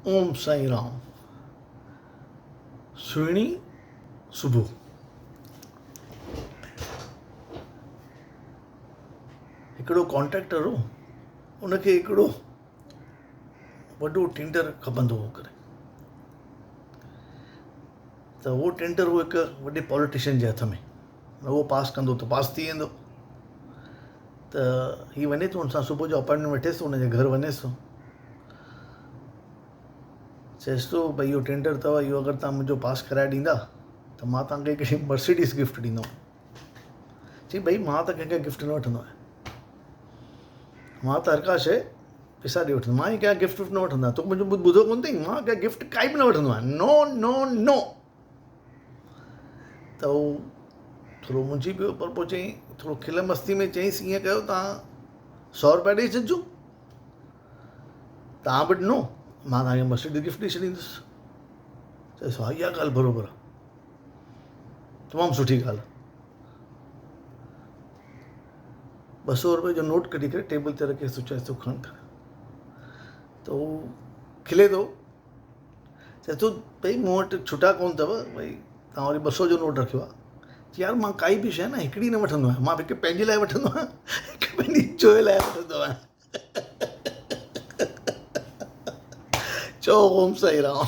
ओम साईं राम। सुहिणी सुबुह। हिकिड़ो कॉन्ट्रैक्टर हो, उनखे हिकिड़ो वॾो टेंडर खपंदो हो करे, त उहो टेंडर हो हिकु वॾे पॉलिटिशियन जे हथ में। उहो पास कंदो त पास थी वेंदो। त हीअ वञे थो, हुन सां सुबुह जो अपॉइंटमेंट वठेसि थो, हुनजे घर वञेसि थो, चएसि थो भई इहो टेंडर अथव, इहो अगरि तव्हां मुंहिंजो पास कराए ॾींदा त मां तव्हांखे हिकिड़ी मर्सिडीज़ गिफ्ट ॾींदुमि। चई भई मां त कंहिंखे गिफ्ट न वठंदो आहियां, मां त हर का शइ पैसा ॾेई वठंदो, मां ई कंहिं गिफ्ट विफ्ट न वठंदो आहियां। तूं मुंहिंजो ॿुधो कोन अथई, मां कंहिं गिफ्ट काई बि न वठंदो आहियां, नो नो नो। त उहो थोरो मुंझी पियो, पर पोइ चई, थोरो खिल मस्ती में चईंसि, ईअं कयो तव्हां 100 रुपया ॾेई छॾिजो, तव्हां बि ॾिनो, मां तव्हांखे मर्सिडीज़ गिफ्ट ॾेई छॾींदुसि। चएसि हा, इहा ॻाल्हि बराबरि आहे, तमामु सुठी ॻाल्हि आहे। 200 रुपए जो नोट कढी करे टेबल ते रखेसि थो, चएसि थो खण कर। त उहो खिले थो, चए थो भई मूं वटि छुटा कोन अथव, भई तव्हां वरी 200 जो नोट रखियो आहे। यार मां काई बि शइ न हिकिड़ी न वठंदो आहियां, मां हिकु पंहिंजे लाइ वठंदो आहियां, हिकु पंहिंजी जोइ लाइ वठंदो आहियां। चओ ओम साईं राम।